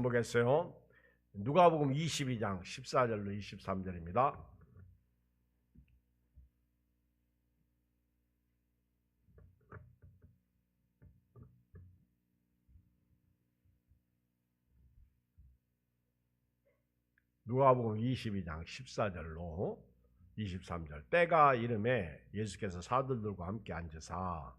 보겠어요. 누가복음 22장 14절로 23절입니다. 누가복음 22장 14절로 23절. 때가 이름에 예수께서 사도들과 함께 앉으사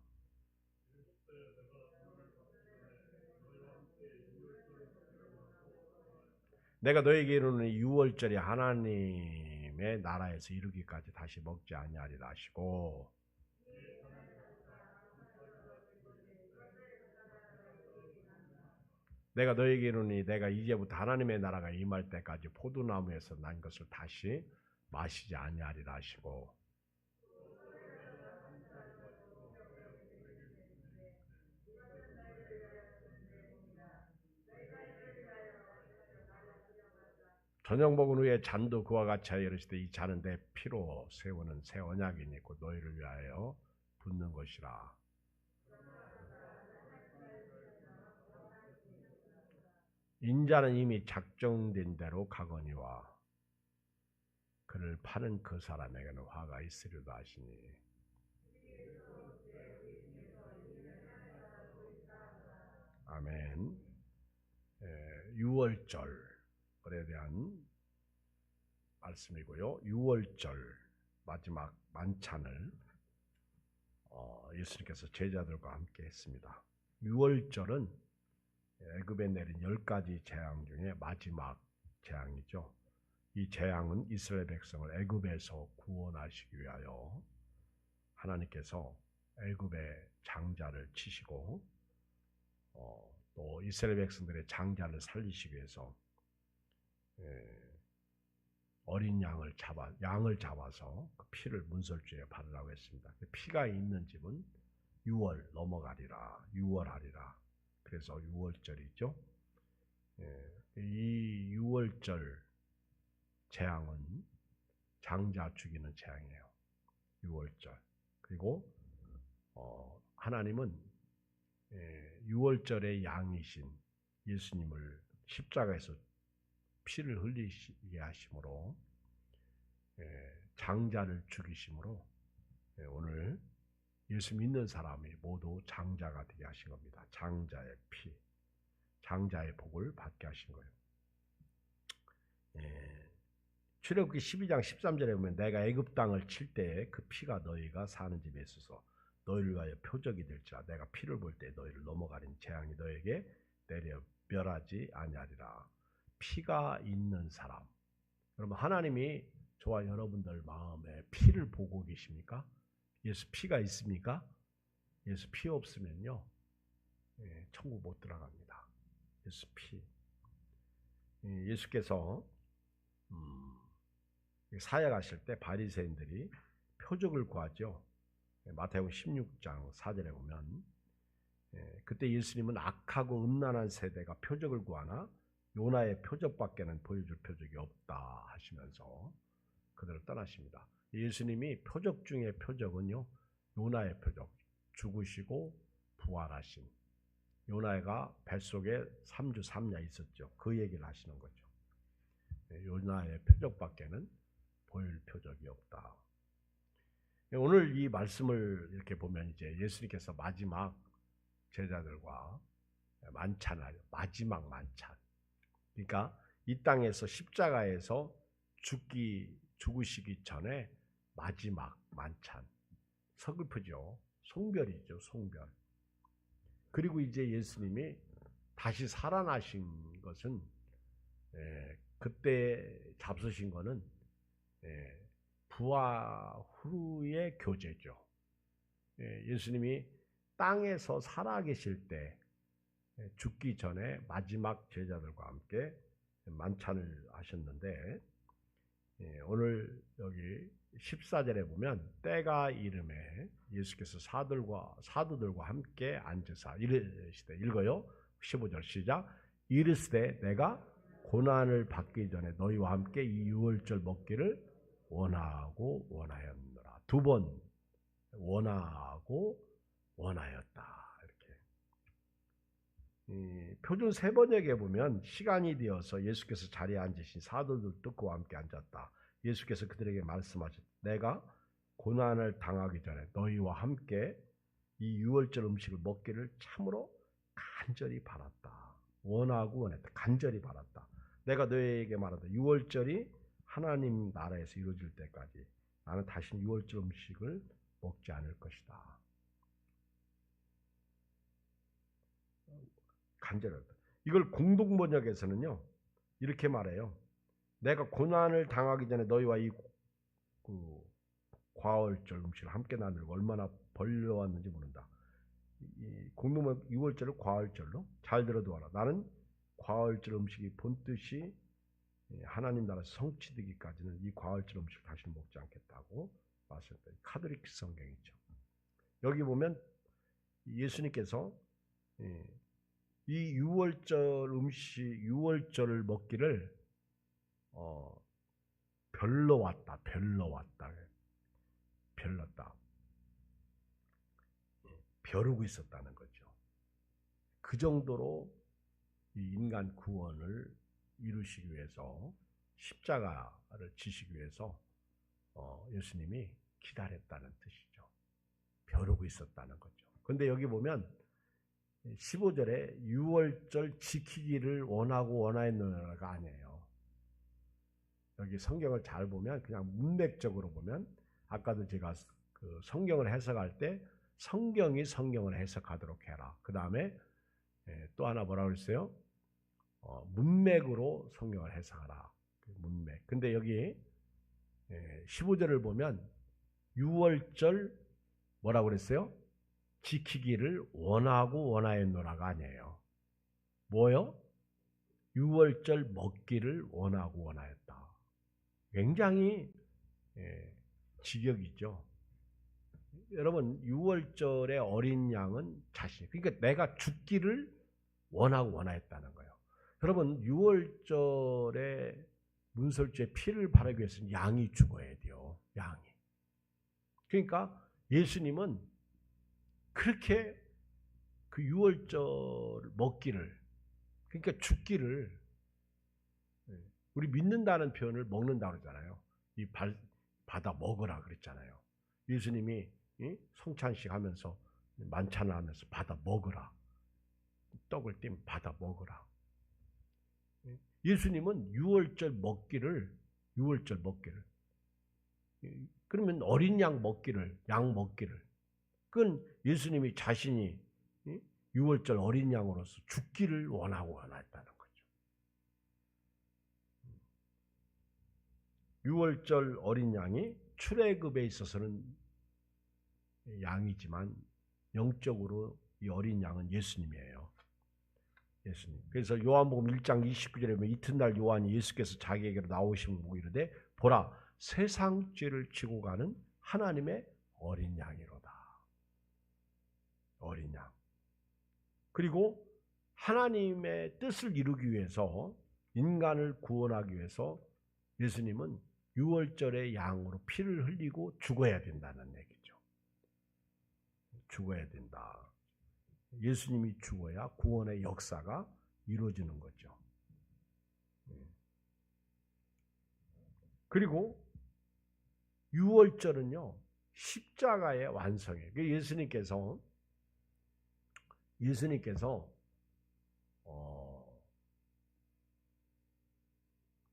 내가 너에게 이르노니 유월절이 하나님의 나라에서 이르기까지 다시 먹지 아니하리라 하시고, 내가 너에게 이르노니 내가 이제부터 하나님의 나라가 임할 때까지 포도나무에서 난 것을 다시 마시지 아니하리라 하시고, 저녁 먹은 후에 잔도 그와 같이 하여 이르시되 이 잔은 내 피로 세우는 새 언약이니 곧 너희를 위하여 붓는 것이라. 인자는 이미 작정된 대로 가거니와 그를 파는 그 사람에게는 화가 있으리라 하시니, 아멘. 유월절에 대한 말씀이고요. 유월절 마지막 만찬을 예수님께서 제자들과 함께 했습니다. 유월절은 애굽에 내린 10가지 재앙 중에 마지막 재앙이죠. 이 재앙은 이스라엘 백성을 애굽에서 구원하시기 위하여 하나님께서 애굽의 장자를 치시고 또 이스라엘 백성들의 장자를 살리시기 위해서 어린 양을 잡아서 그 피를 문설주에 바르라고 했습니다. 피가 있는 집은 6월 넘어가리라, 6월하리라. 그래서 6월절이죠. 이 6월절 재앙은 장자 죽이는 재앙이에요. 6월절. 그리고 하나님은 6월절의 양이신 예수님을 십자가에서 피를 흘리게 하심으로 장자를 죽이심으로 오늘 예수 믿는 사람이 모두 장자가 되게 하신 겁니다. 장자의 피, 장자의 복을 받게 하신 거예요. 출애굽기 12장 13절에 보면 내가 애굽 땅을 칠 때에 그 피가 너희가 사는 집에 있어서 너희를 위하여 표적이 될지라. 내가 피를 볼 때 너희를 넘어가린 재앙이 너에게 내려 멸하지 아니하리라. 피가 있는 사람. 그러면 하나님이 저와 여러분들 마음에 피를 보고 계십니까? 예수 피가 있습니까? 예수 피 없으면요, 천국 못 들어갑니다. 예수 피. 예수께서 사역하실 때 바리새인들이 표적을 구하죠. 마태복음 16장 4절에 보면 그때 예수님은 악하고 음란한 세대가 표적을 구하나 요나의 표적밖에는 보여줄 표적이 없다 하시면서 그들을 떠나십니다. 예수님이 표적 중에 표적은요, 요나의 표적, 죽으시고 부활하신. 요나가 뱃속에 3주 3야 있었죠. 그 얘기를 하시는 거죠. 요나의 표적밖에는 보일 표적이 없다. 오늘 이 말씀을 이렇게 보면 이제 예수님께서 마지막 제자들과 만찬을, 마지막 만찬. 그러니까 이 땅에서 십자가에서 죽으시기 전에 마지막 만찬. 서글프죠. 송별이죠. 송별. 그리고 이제 예수님이 다시 살아나신 것은 그때 잡수신 거는 부활 후의 교제죠. 예수님이 땅에서 살아계실 때 죽기 전에 마지막 제자들과 함께 만찬을 하셨는데 오늘 여기 14절에 보면 때가 이름에 예수께서 사도들과 함께 앉으사 이르시되, 읽어요. 15절 시작. 이르시되 내가 고난을 받기 전에 너희와 함께 이 유월절 먹기를 원하고 원하였노라. 2번 원하고 원하였다. 표준 세번역에 보면 시간이 되어서 예수께서 자리에 앉으신 사도들도 그와 함께 앉았다. 예수께서 그들에게 말씀하셨다. 내가 고난을 당하기 전에 너희와 함께 이 유월절 음식을 먹기를 참으로 간절히 바랐다. 원하고 원했다. 간절히 바랐다. 내가 너희에게 말한다. 유월절이 하나님 나라에서 이루어질 때까지 나는 다시 유월절 음식을 먹지 않을 것이다. 간절하다. 이걸 공동번역에서는요 이렇게 말해요. 내가 고난을 당하기 전에 너희와 이 과월절 음식을 함께 나누고 얼마나 벌려왔는지 모른다. 이 공동번역 6월절을 과월절로 잘 들어두어라. 나는 과월절 음식이 본뜻이 하나님 나라 성취되기까지는 이 과월절 음식을 다시 먹지 않겠다고 말씀했다. 카톨릭 성경이죠. 여기 보면 예수님께서 이 유월절 음식, 유월절을 먹기를 별러왔다. 벼르고 있었다는 거죠. 그 정도로 이 인간 구원을 이루시기 위해서 십자가를 지시기 위해서 예수님이 기다렸다는 뜻이죠. 벼르고 있었다는 거죠. 그런데 여기 보면 15절에 유월절 지키기를 원하고 원하였느냐가 아니에요. 여기 성경을 잘 보면 그냥 문맥적으로 보면 아까도 제가 그 성경을 해석할 때 성경이 성경을 해석하도록 해라. 그 다음에 또 하나 뭐라고 했어요? 문맥으로 성경을 해석하라. 문맥. 근데 여기 15절을 보면 유월절 뭐라고 그랬어요? 지키기를 원하고 원하였노라가 아니에요. 뭐요? 유월절 먹기를 원하고 원하였다. 굉장히 직역이죠. 여러분 유월절의 어린 양은 자신, 그러니까 내가 죽기를 원하고 원하였다는 거예요. 여러분 유월절에 문설주에 피를 바르기 위해서는 양이 죽어야 돼요. 양이. 그러니까 예수님은 그렇게 그 유월절 먹기를, 그러니까 죽기를, 우리 믿는다는 표현을 먹는다고 그러잖아요. 이 받아 먹으라 그랬잖아요. 예수님이 성찬식 하면서 만찬을 하면서 받아 먹으라. 떡을 띄면 받아 먹으라. 예수님은 유월절 먹기를 그러면 어린 양 먹기를, 그건 예수님이 자신이 유월절 어린 양으로서 죽기를 원하고 원했다는 거죠. 유월절 어린 양이 출애굽에 있어서는 양이지만 영적으로 이 어린 양은 예수님이에요. 예수님. 그래서 요한복음 1장 29절에 보면 이튿날 요한이 예수께서 자기에게로 나오시면 보고 이르되 보라 세상 죄를 지고 가는 하나님의 어린 양이로다. 어린 양. 그리고 하나님의 뜻을 이루기 위해서, 인간을 구원하기 위해서 예수님은 유월절의 양으로 피를 흘리고 죽어야 된다는 얘기죠. 죽어야 된다. 예수님이 죽어야 구원의 역사가 이루어지는 거죠. 그리고 유월절은요 십자가의 완성이에요. 예수님께서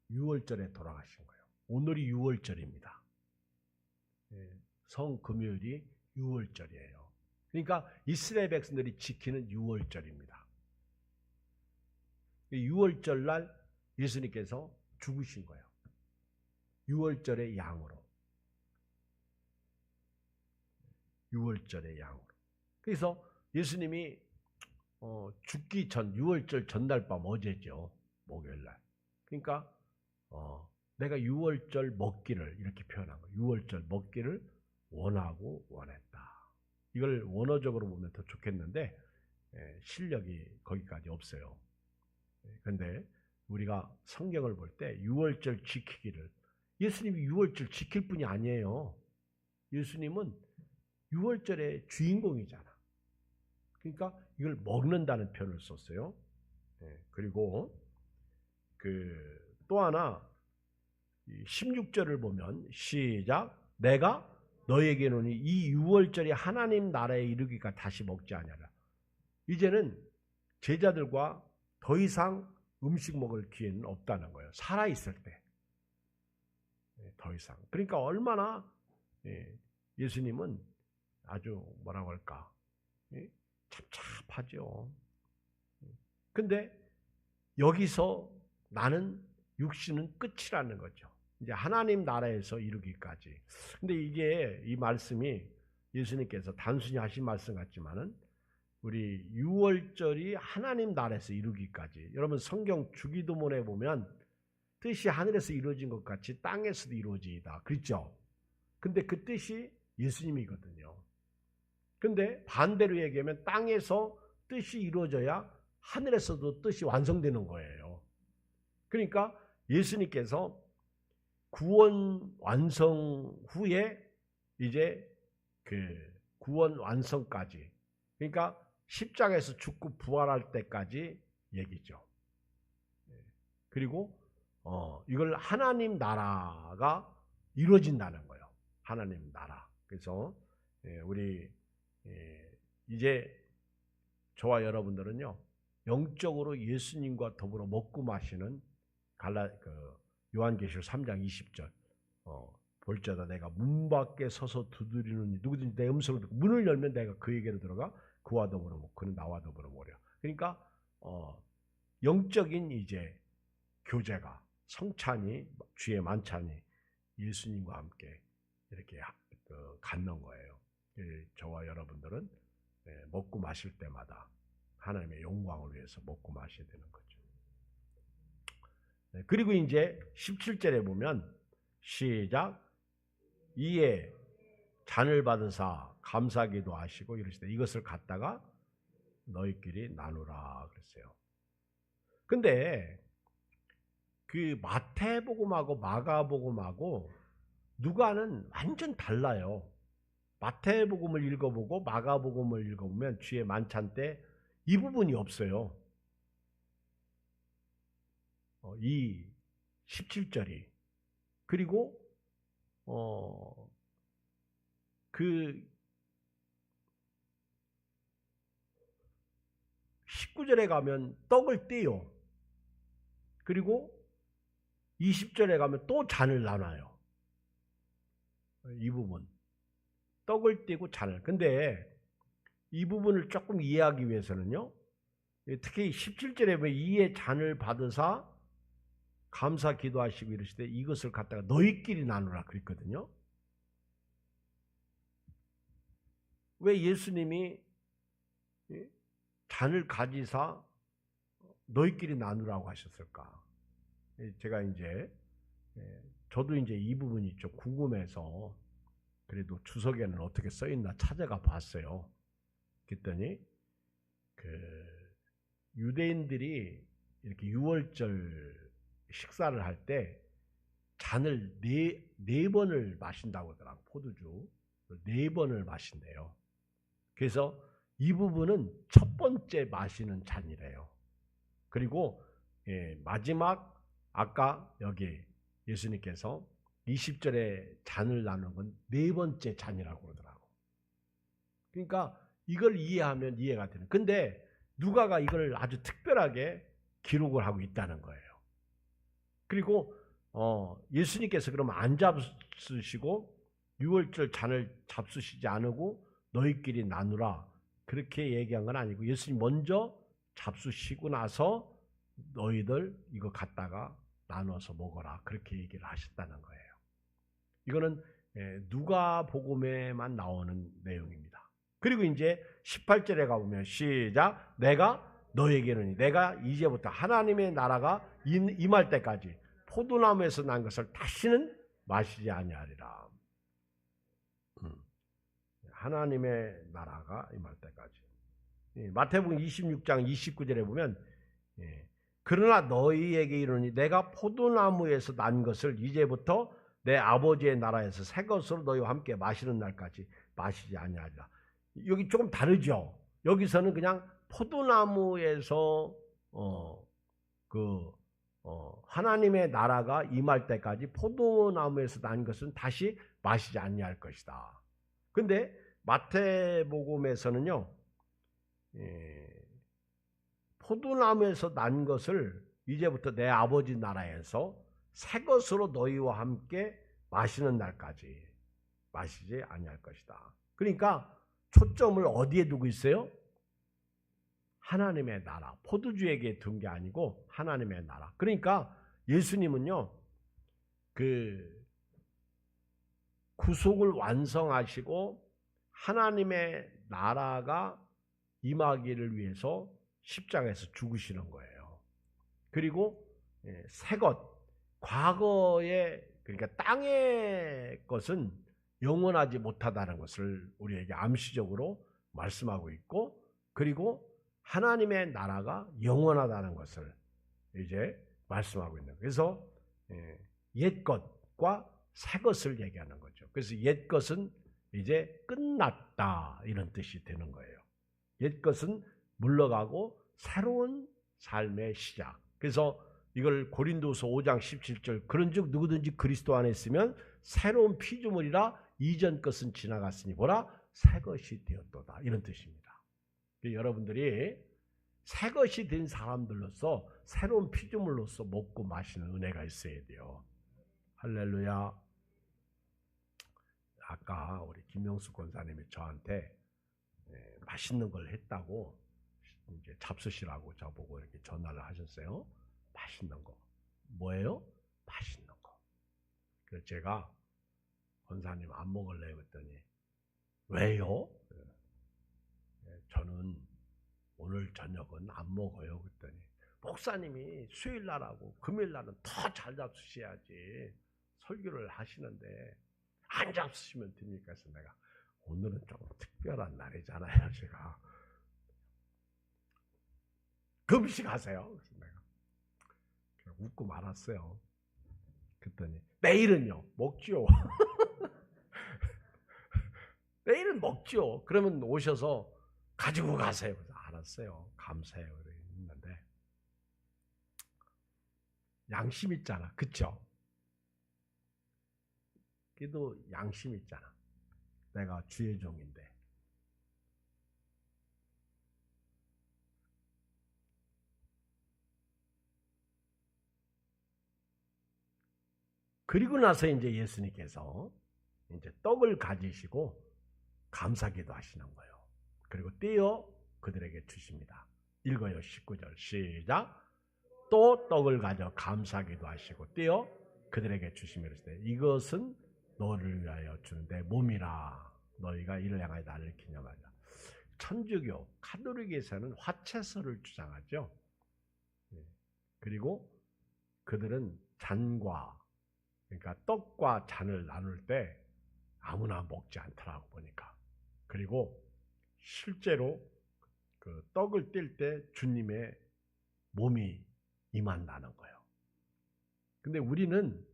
유월절에 돌아가신 거예요. 오늘이 유월절입니다. 성금요일이 유월절이에요. 그러니까 이스라엘 백성들이 지키는 유월절입니다. 유월절 날 예수님께서 죽으신 거예요. 유월절의 양으로. 유월절의 양으로. 그래서 예수님이 죽기 전 유월절 전날 밤 어제죠. 목요일 날. 그러니까 내가 유월절 먹기를 이렇게 표현한 거예요. 유월절 먹기를 원하고 원했다. 이걸 원어적으로 보면 더 좋겠는데 실력이 거기까지 없어요. 그런데 우리가 성경을 볼 때 유월절 지키기를, 예수님이 유월절 지킬 뿐이 아니에요. 예수님은 유월절의 주인공이잖아. 그러니까 이걸 먹는다는 표현을 썼어요. 그리고 또 하나 16절을 보면 시작 내가 너에게 노니 이 유월절이 하나님 나라에 이르기가 다시 먹지 아니하라. 이제는 제자들과 더 이상 음식 먹을 기회는 없다는 거예요. 살아있을 때 더 이상. 그러니까 얼마나 예수님은 아주 뭐라고 할까 참잡하죠. 근데 여기서 나는 육신은 끝이라는 거죠. 이제 하나님 나라에서 이루기까지. 근데 이게 이 말씀이 예수님께서 단순히 하신 말씀 같지만은 우리 유월절이 하나님 나라에서 이루기까지. 여러분 성경 주기도문에 보면 뜻이 하늘에서 이루어진 것 같이 땅에서도 이루어지이다. 그렇죠? 근데 그 뜻이 예수님이거든요. 근데 반대로 얘기하면 땅에서 뜻이 이루어져야 하늘에서도 뜻이 완성되는 거예요. 그러니까 예수님께서 구원 완성 후에 이제 구원 완성까지, 그러니까 십자가에서 죽고 부활할 때까지 얘기죠. 그리고 이걸 하나님 나라가 이루어진다는 거예요. 하나님 나라. 그래서 우리 이제 저와 여러분들은요 영적으로 예수님과 더불어 먹고 마시는 요한계시록 3장 20절 볼지어다 내가 문 밖에 서서 두드리는 누구든지 내 음성을 듣고 문을 열면 내가 그에게로 들어가 그와 더불어 먹고 그는 나와 더불어 먹으려. 그러니까 영적인 이제 교제가 성찬이 주의 만찬이 예수님과 함께 이렇게 갖는 거예요. 저와 여러분들은 먹고 마실 때마다 하나님의 영광을 위해서 먹고 마셔야 되는 거죠. 그리고 이제 17절에 보면 시작 이에 잔을 받으사 감사기도 하시고 이러시되 이것을 갖다가 너희끼리 나누라 그랬어요. 근데 그 마태복음하고 마가복음하고 누가는 완전 달라요. 마태복음을 읽어보고 마가복음을 읽어보면 주의 만찬 때 이 부분이 없어요. 이 17절이. 그리고 그 19절에 가면 떡을 떼요. 그리고 20절에 가면 또 잔을 나눠요. 이 부분. 떡을 떼고 잔을. 근데 이 부분을 조금 이해하기 위해서는요. 특히 17절에 보면 이에 잔을 받으사 감사 기도하시고 이러시되 이것을 갖다가 너희끼리 나누라 그랬거든요. 왜 예수님이 잔을 가지사 너희끼리 나누라고 하셨을까? 제가 이제 저도 이제 이 부분이 좀 궁금해서 그래도 주석에는 어떻게 써 있나 찾아가 봤어요. 그랬더니 유대인들이 이렇게 유월절 식사를 할 때 잔을 네 번을 마신다고 하더라고. 포도주 4번을 마신대요. 그래서 이 부분은 첫 번째 마시는 잔이래요. 그리고 마지막 아까 여기 예수님께서 20절에 잔을 나눈 건 4번째 잔이라고 그러더라고. 그러니까 이걸 이해하면 이해가 되는. 근데 누가가 이걸 아주 특별하게 기록을 하고 있다는 거예요. 그리고 예수님께서 그러면 안 잡수시고 유월절 잔을 잡수시지 않으고 너희끼리 나누라 그렇게 얘기한 건 아니고 예수님 먼저 잡수시고 나서 너희들 이거 갖다가 나눠서 먹어라 그렇게 얘기를 하셨다는 거예요. 이거는 누가복음에만 나오는 내용입니다. 그리고 이제 18절에 가보면 시작 내가 너에게는 내가 이제부터 하나님의 나라가 임할 때까지 포도나무에서 난 것을 다시는 마시지 아니하리라. 하나님의 나라가 임할 때까지. 마태복음 26장 29절에 보면 그러나 너희에게 이르노니 내가 포도나무에서 난 것을 이제부터 내 아버지의 나라에서 새 것으로 너희와 함께 마시는 날까지 마시지 아니하리라. 여기 조금 다르죠. 여기서는 그냥 포도나무에서 하나님의 나라가 임할 때까지 포도나무에서 난 것은 다시 마시지 아니할 것이다. 근데 마태복음에서는요, 포도나무에서 난 것을 이제부터 내 아버지 나라에서 새 것으로 너희와 함께 마시는 날까지 마시지 아니할 것이다. 그러니까 초점을 어디에 두고 있어요? 하나님의 나라, 포도주에게 둔 게 아니고 하나님의 나라. 그러니까 예수님은요, 그 구속을 완성하시고 하나님의 나라가 임하기를 위해서 십자가에서 죽으시는 거예요. 그리고 새 것, 과거의, 그러니까 땅의 것은 영원하지 못하다는 것을 우리에게 암시적으로 말씀하고 있고, 그리고 하나님의 나라가 영원하다는 것을 이제 말씀하고 있는 거예요. 그래서 옛 것과 새 것을 얘기하는 거죠. 그래서 옛 것은 이제 끝났다 이런 뜻이 되는 거예요. 옛 것은 물러가고 새로운 삶의 시작. 그래서 이걸 고린도서 5장 17절 그런즉 누구든지 그리스도 안에 있으면 새로운 피조물이라 이전 것은 지나갔으니 보라 새 것이 되었도다 이런 뜻입니다. 여러분들이 새 것이 된 사람들로서 새로운 피조물로서 먹고 마시는 은혜가 있어야 돼요. 할렐루야. 아까 우리 김명수 권사님이 저한테 맛있는 걸 했다고 이제 잡수시라고 저보고 이렇게 전화를 하셨어요. 맛있는 거. 뭐예요? 맛있는 거. 그래서 제가 권사님 안 먹을래요 그랬더니 왜요? 저는 오늘 저녁은 안 먹어요 그랬더니 목사님이 수요일 날하고 금요일 날은 더 잘 잡수셔야지 설교를 하시는데 안 잡수시면 됩니까? 그래서 내가 오늘은 좀 특별한 날이잖아요 제가 금식하세요. 그래서 내가 웃고 말았어요. 그랬더니 내일은요 먹죠. 내일은 먹죠. 그러면 오셔서 가지고 가세요. 그래서 알았어요. 감사해요. 했는데 양심 있잖아. 그쵸? 그래도 양심 있잖아. 내가 주의 종인데. 그리고 나서 이제 예수님께서 이제 떡을 가지시고 감사기도 하시는 거예요. 그리고 떼어 그들에게 주십니다. 읽어요. 19절 시작. 또 떡을 가져 감사기도 하시고 떼어 그들에게 주시며 이르시되 이것은 너를 위하여 주는 내 몸이라. 너희가 이를 향하여 나를 기념하라. 천주교 카톨릭에서는 화채설을 주장하죠. 그리고 그들은 잔과 그러니까 떡과 잔을 나눌 때 아무나 먹지 않더라고 보니까. 그리고 실제로 그 떡을 뗄 때 주님의 몸이 임한다는 거예요. 근데 우리는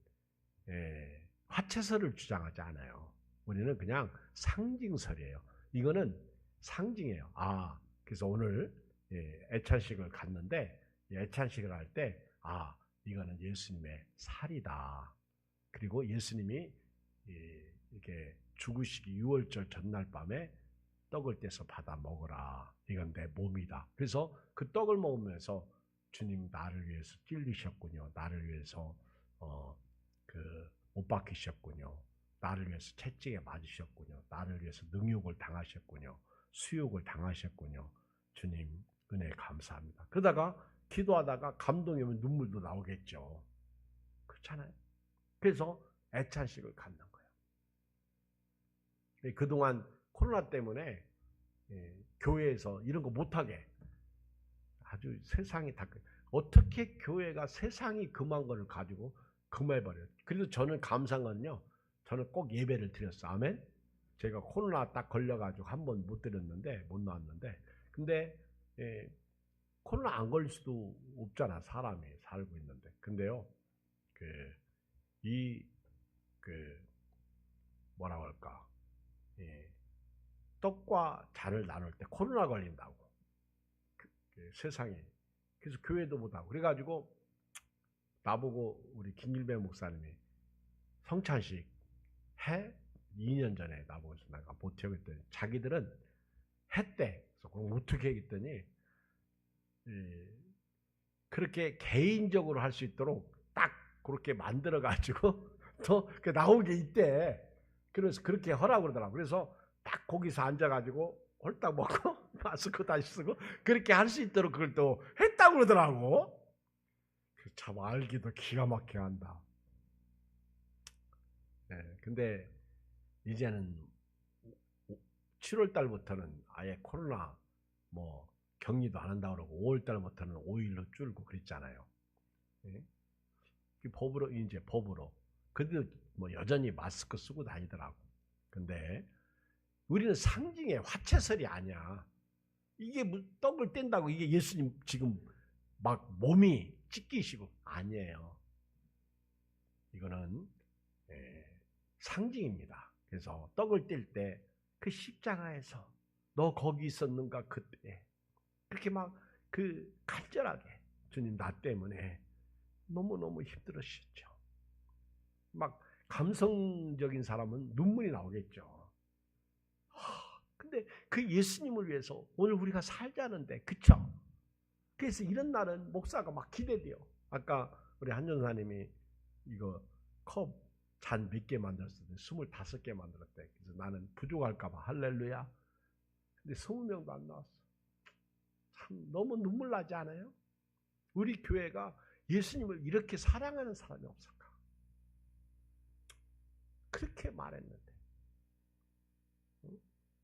화채설을 주장하지 않아요. 우리는 그냥 상징설이에요. 이거는 상징이에요. 그래서 오늘 애찬식을 갔는데 애찬식을 할 때 이거는 예수님의 살이다. 그리고 예수님이 이렇게 죽으시기 6월절 전날 밤에 떡을 떼서 받아 먹으라. 이건 내 몸이다. 그래서 그 떡을 먹으면서 주님 나를 위해서 찔리셨군요. 나를 위해서 못 박히셨군요. 나를 위해서 채찍에 맞으셨군요. 나를 위해서 능욕을 당하셨군요. 수욕을 당하셨군요. 주님 은혜 감사합니다. 그러다가 기도하다가 감동이 오면 눈물도 나오겠죠. 그렇잖아요. 그래서 애찬식을 갖는 거예요. 그동안 코로나 때문에 교회에서 이런 거 못하게 아주 세상이 다 어떻게 교회가 세상이 금한 거를 가지고 금해버려요. 그래도 저는 감사한 건요. 저는 꼭 예배를 드렸어. 아멘. 제가 코로나 딱 걸려가지고 한 번 못 드렸는데 못 나왔는데 근데 코로나 안 걸릴 수도 없잖아. 사람이 살고 있는데. 근데요. 뭐라고 할까. 떡과 잔을 나눌 때 코로나 걸린다고. 세상에. 그래서 교회도 못하고. 그래가지고 나보고 우리 김일배 목사님이 성찬식 해? 2년 전에 나보고 내가 못해요 그랬더니 자기들은 했대. 그래서 그럼 어떻게 했더니 그렇게 개인적으로 할 수 있도록 딱 그렇게 만들어 가지고 또 나오게 있대. 그래서 그렇게 하라고 그러더라고. 그래서 딱 거기서 앉아 가지고 홀딱 먹고 마스크 다시 쓰고 그렇게 할 수 있도록 그걸 또 했다고 그러더라고. 참 알기도 기가 막히게 한다. 네, 근데 이제는 7월 달부터는 아예 코로나 뭐 격리도 안 한다고 그러고 5월 달부터는 5일로 줄고 그랬잖아요. 네? 법으로 이제 법으로. 근데 뭐 여전히 마스크 쓰고 다니더라고. 근데 우리는 상징의 화채설이 아니야. 이게 떡을 뗀다고 이게 예수님 지금 막 몸이 찢기시고 아니에요. 이거는 상징입니다. 그래서 떡을 뗄 때 그 십자가에서 너 거기 있었는가 그때 그렇게 막 그 간절하게 주님 나 때문에 너무너무 힘들으셨죠. 막 감성적인 사람은 눈물이 나오겠죠. 근데 그 예수님을 위해서 오늘 우리가 살자는데 그쵸? 그래서 이런 날은 목사가 막 기대돼요. 아까 우리 한전사님이 이거 컵 잔 몇 개 만들었을 때 25개 만들었대. 그래서 나는 부족할까봐 할렐루야. 근데 20명도 안 나왔어. 참 너무 눈물 나지 않아요? 우리 교회가 예수님을 이렇게 사랑하는 사람이 없을까? 그렇게 말했는데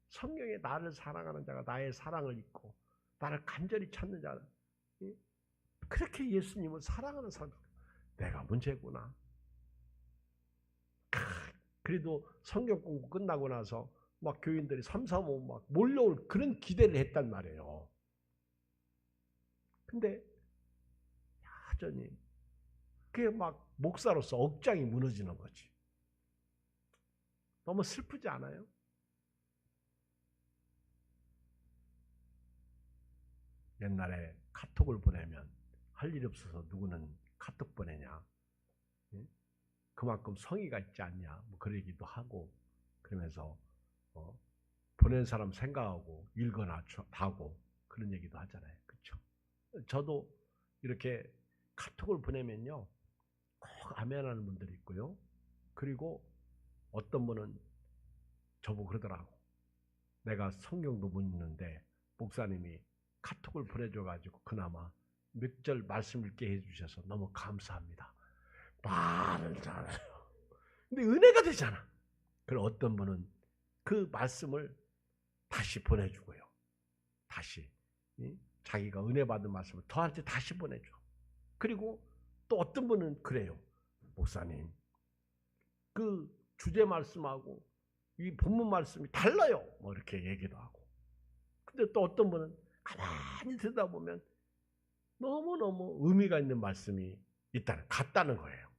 성경에 나를 사랑하는 자가 나의 사랑을 잊고 나를 간절히 찾는 자는 그렇게 예수님을 사랑하는 사람 내가 문제구나. 그래도 성경 공부 끝나고 나서 막 교인들이 3, 4, 5 막 몰려올 그런 기대를 했단 말이에요. 근데 여전히 그게 막 목사로서 억장이 무너지는 거지. 너무 슬프지 않아요? 옛날에 카톡을 보내면 할 일이 없어서 누구는 카톡 보내냐. 그만큼 성의가 있지 않냐. 뭐 그러기도 하고 그러면서 보낸 사람 생각하고 읽거나 하고 그런 얘기도 하잖아요. 그렇죠? 저도 이렇게 카톡을 보내면요. 꼭 아멘하는 분들이 있고요. 그리고 어떤 분은 저보고 그러더라고. 내가 성경도 못 읽는데 목사님이 카톡을 보내줘가지고 그나마 몇 절 말씀 읽게 해주셔서 너무 감사합니다. 말을 잘해요. 근데 은혜가 되잖아. 그리고 어떤 분은 그 말씀을 다시 보내주고요. 다시 자기가 은혜 받은 말씀을 저한테 다시 보내줘. 그리고 또 어떤 분은 그래요. 목사님 그 주제 말씀하고 이 본문 말씀이 달라요. 뭐 이렇게 얘기도 하고. 근데 또 어떤 분은 가만히 듣다 보면 너무너무 의미가 있는 말씀이 같다는 거예요.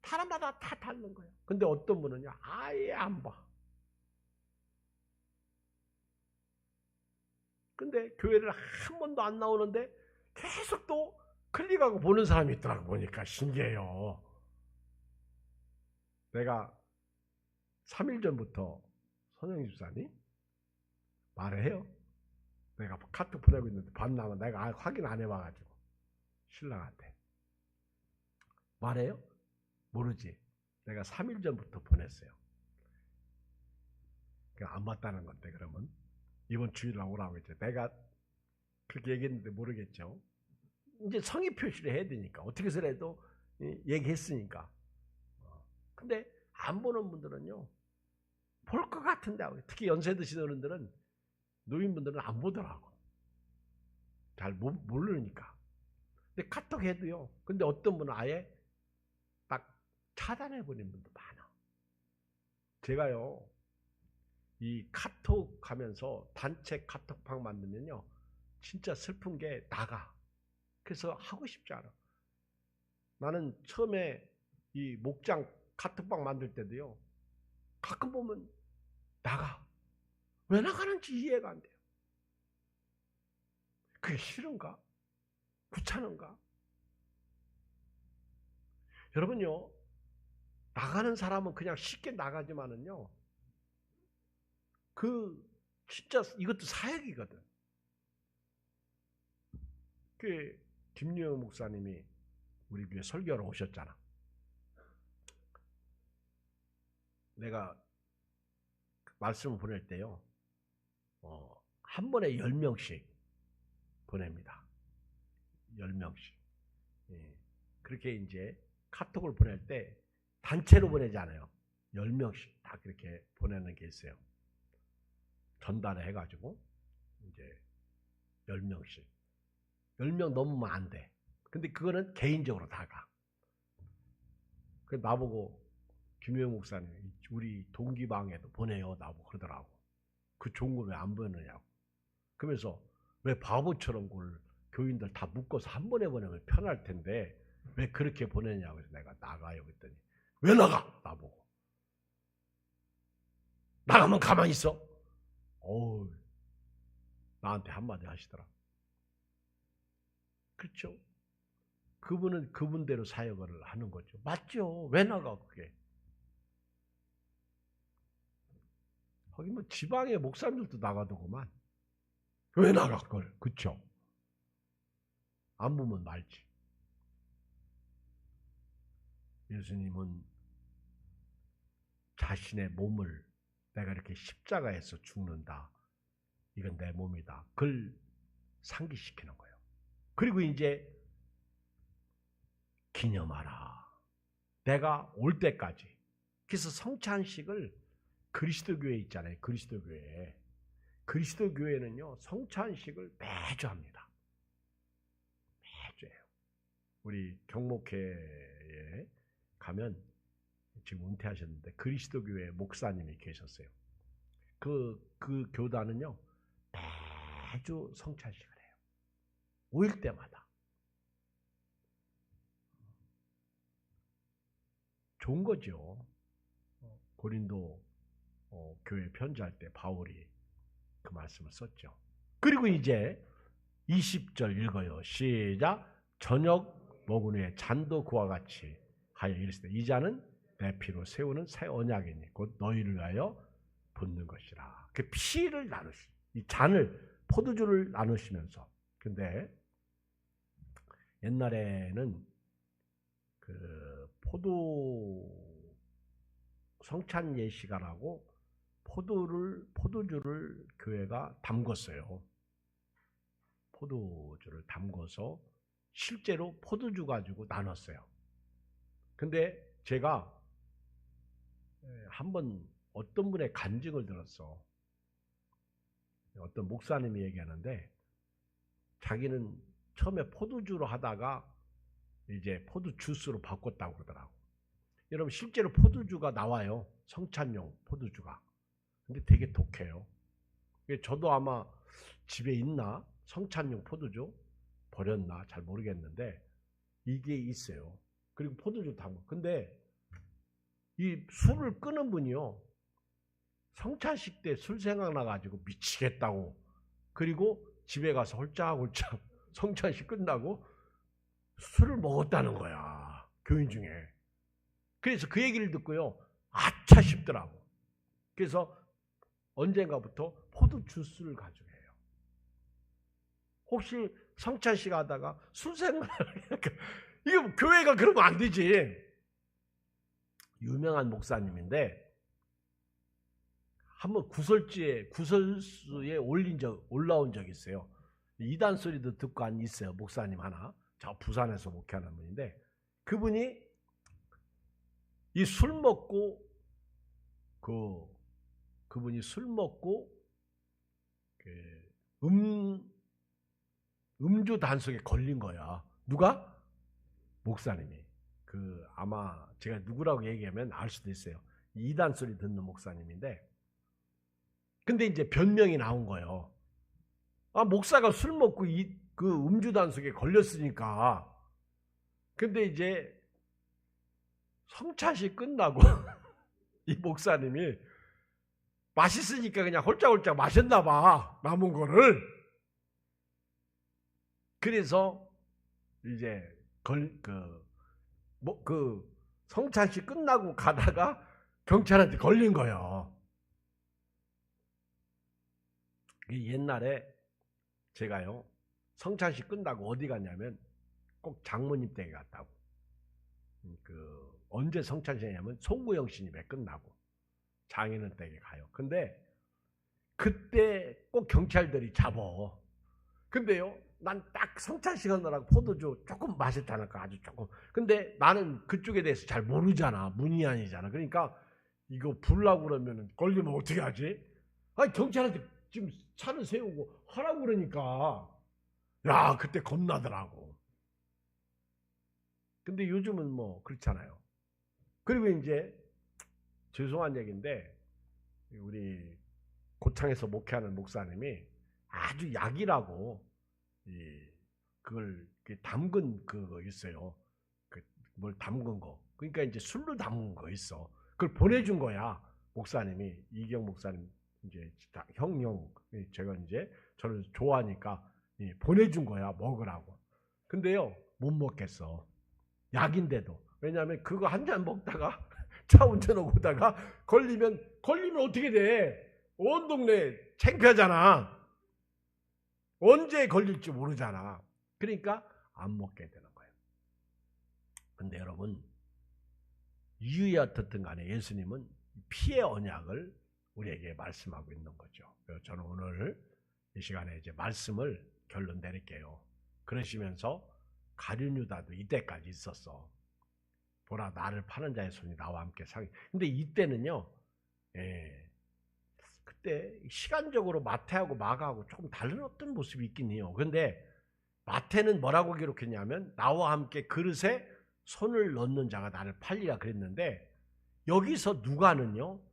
사람마다 다 다른 거예요. 근데 어떤 분은요, 아예 안 봐. 근데 교회를 한 번도 안 나오는데 계속 또 클릭하고 보는 사람이 있더라고. 보니까 신기해요. 내가 3일 전부터 선영희 집사님 말해요. 내가 카톡 보내고 있는데 봤나봐. 내가 확인 안 해봐가지고 신랑한테 말해요? 모르지. 내가 3일 전부터 보냈어요. 안 맞다는 건데 그러면 이번 주일날 오라고 했죠. 내가 그렇게 얘기했는데 모르겠죠. 이제 성의 표시를 해야 되니까 어떻게 해서라도 얘기했으니까. 근데 안 보는 분들은요. 볼 것 같은데 특히 연세 드신 어른들은 노인분들은 안 보더라고. 잘 모르니까. 근데 카톡 해도요. 근데 어떤 분은 아예 딱 차단해버린 분도 많아. 제가요. 이 카톡 하면서 단체 카톡방 만들면요. 진짜 슬픈 게 나가. 그래서 하고 싶지 않아. 나는 처음에 이 목장 카톡방 만들 때도요. 가끔 보면 나가. 왜 나가는지 이해가 안 돼요. 그게 싫은가? 귀찮은가? 여러분요, 나가는 사람은 그냥 쉽게 나가지만은요, 진짜 이것도 사역이거든. 김유영 목사님이 우리 교회 설교하러 오셨잖아. 내가 말씀을 보낼 때요, 한 번에 10명씩 보냅니다. 10명씩. 예. 그렇게 이제 카톡을 보낼 때 단체로 보내지 않아요. 10명씩 다 그렇게 보내는 게 있어요. 전달을 해가지고 이제 10명씩. 10명 넘으면 안 돼. 근데 그거는 개인적으로 다 가. 그 나보고 김효영 목사님 우리 동기방에도 보내요 나보고 그러더라고. 그 좋은 거 왜 안 보내냐고. 그러면서 왜 바보처럼 그걸 교인들 다 묶어서 한 번에 보내면 편할 텐데 왜 그렇게 보내냐고. 그래서 내가 나가요 그랬더니 왜 나가? 나보고. 나가면 가만히 있어? 어우, 나한테 한마디 하시더라. 그렇죠? 그분은 그분대로 사역을 하는 거죠. 맞죠? 왜 나가 그게? 거기 뭐 지방의 목사님들도 나가더구만. 왜 나가 그걸? 그쵸? 안 보면 말지. 예수님은 자신의 몸을 내가 이렇게 십자가에서 죽는다. 이건 내 몸이다. 그걸 상기시키는 거예요. 그리고 이제 기념하라. 내가 올 때까지. 그래서 성찬식을 그리스도교회 있잖아요. 그리스도교회. 그리스도교회는요. 성찬식을 매주 합니다. 매주 해요. 우리 경목회에 가면 지금 은퇴하셨는데 그리스도교회 목사님이 계셨어요. 그 교단은요. 매주 성찬식을 해요. 5일 때마다. 좋은 거죠. 고린도 교회 편지할 때 바울이 그 말씀을 썼죠. 그리고 이제 20절 읽어요. 시작. 저녁 먹은 후에 잔도 그와 같이 하여 이르시되 이 잔은 내 피로 세우는 새 언약이니 곧 너희를 위하여 붓는 것이라. 그 피를 나누시, 이 잔을 포도주를 나누시면서. 근데 옛날에는 그 성찬 예식하라고 포도주를 교회가 담궜어요. 포도주를 담궈서 실제로 포도주 가지고 나눴어요. 근데 제가 한번 어떤 분의 간증을 들었어. 어떤 목사님이 얘기하는데 자기는 처음에 포도주로 하다가 이제 포도 주스로 바꿨다고 그러더라고. 여러분 실제로 포도주가 나와요. 성찬용 포도주가. 근데 되게 독해요. 저도 아마 집에 있나? 성찬용 포도주 버렸나? 잘 모르겠는데 이게 있어요. 그리고 포도주 담고. 근데 이 술을 끄는 분이요. 성찬식 때 술 생각나가지고 미치겠다고. 그리고 집에 가서 홀짝홀짝 성찬식 끝나고 술을 먹었다는 거야. 교인 중에. 그래서 그 얘기를 듣고요. 아차 싶더라고. 그래서 언젠가부터 포도 주스를 가지고 해요. 혹시 성찬식 하다가 술 생각나니까 이거 교회가 그러면 안 되지. 유명한 목사님인데 한번 구설수에 올라온 적이 있어요. 이단 소리도 듣고 있어요. 목사님 하나. 저 부산에서 목회하는 분인데 그분이 이 술 먹고 그분이 술 먹고 음주 단속에 걸린 거야. 누가? 목사님이. 아마 제가 누구라고 얘기하면 알 수도 있어요. 이단 소리 듣는 목사님인데 근데 이제 변명이 나온 거예요. 목사가 술 먹고 그 음주 단속에 걸렸으니까. 근데 이제 성찬식 끝나고 이 목사님이 맛있으니까 그냥 홀짝홀짝 마셨나 봐. 남은 거를. 그래서 이제 성찬식 끝나고 가다가 경찰한테 걸린 거예요. 옛날에 제가요 성찬식 끝나고 어디 갔냐면 꼭 장모님 댁에 갔다고. 언제 성찬식이냐면 송구영 스님에 끝나고 장인은 댁에 가요. 근데 그때 꼭 경찰들이 잡어. 근데요 난 딱 성찬식 하느라고 포도주 조금 마셨다니까, 아주 조금. 근데 나는 그쪽에 대해서 잘 모르잖아. 문의안이잖아. 그러니까 이거 불라고 그러면 걸리면 어떻게 하지? 아니 경찰한테 지금 차를 세우고 하라고 그러니까 야 그때 겁나더라고. 근데 요즘은 뭐 그렇잖아요. 그리고 이제 죄송한 얘기인데 우리 고창에서 목회하는 목사님이 아주 약이라고 그걸 담근 그거 있어요. 뭘 담근 거. 그러니까 이제 술로 담근 거 있어. 그걸 보내준 거야. 목사님이 이경 목사님 이제 형 제가 이제 저를 좋아하니까 보내준 거야 먹으라고. 근데요 못 먹겠어. 약인데도. 왜냐하면 그거 한 잔 먹다가 차 운전하고 오다가 걸리면 어떻게 돼? 온 동네 창피하잖아. 언제 걸릴지 모르잖아. 그러니까 안 먹게 되는 거예요. 근데 여러분 이유야 어떻든 간에 예수님은 피의 언약을 우리에게 말씀하고 있는 거죠. 그래서 저는 오늘 이 시간에 이제 말씀을 결론 내릴게요. 그러시면서 가룟 유다도 이때까지 있었어. 보라 나를 파는 자의 손이 나와 함께 상이. 근데 이때는요. 그때 시간적으로 마태하고 마가하고 조금 다른 어떤 모습이 있긴 해요. 그런데 마태는 뭐라고 기록했냐면 나와 함께 그릇에 손을 넣는 자가 나를 팔리라 그랬는데 여기서 누가는요.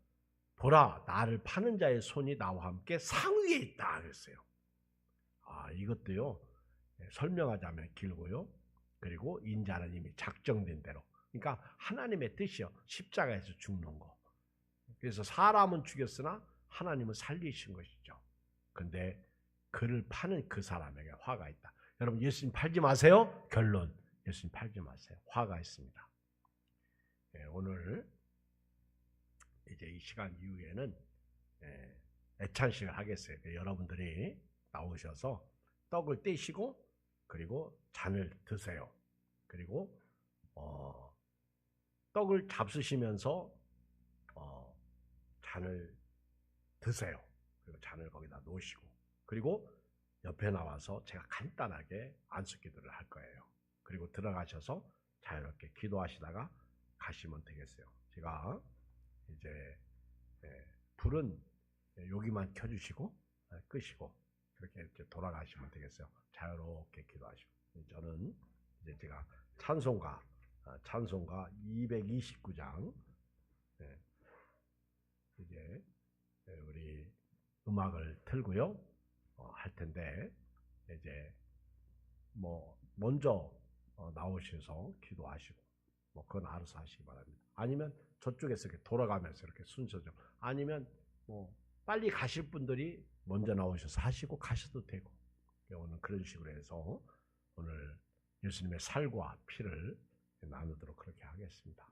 보라 나를 파는 자의 손이 나와 함께 상위에 있다 그랬어요. 이것도요. 설명하자면 길고요. 그리고 인자는 이미 작정된 대로. 그러니까 하나님의 뜻이요. 십자가에서 죽는 거. 그래서 사람은 죽였으나 하나님은 살리신 것이죠. 근데 그를 파는 그 사람에게 화가 있다. 여러분 예수님 팔지 마세요. 결론 예수님 팔지 마세요. 화가 있습니다. 오늘 이제 이 시간 이후에는 애찬식을 하겠어요. 여러분들이 나오셔서 떡을 떼시고 그리고 잔을 드세요. 그리고 떡을 잡수시면서 잔을 드세요. 그리고 잔을 거기다 놓으시고 그리고 옆에 나와서 제가 간단하게 안수기도를 할 거예요. 그리고 들어가셔서 자유롭게 기도하시다가 가시면 되겠어요. 제가 이제 불은 여기만 켜주시고 끄시고 그렇게 돌아가시면 되겠어요. 자유롭게 기도하시고 저는 이제 제가 찬송가 229장 이제 우리 음악을 틀고요 할 텐데 이제 뭐 먼저 나오셔서 기도하시고 뭐 그건 알아서 하시기 바랍니다. 아니면 저쪽에서 이렇게 돌아가면서 이렇게 순서죠. 아니면 뭐 빨리 가실 분들이 먼저 나오셔서 하시고 가셔도 되고 오늘 그런 식으로 해서 오늘 예수님의 살과 피를 나누도록 그렇게 하겠습니다.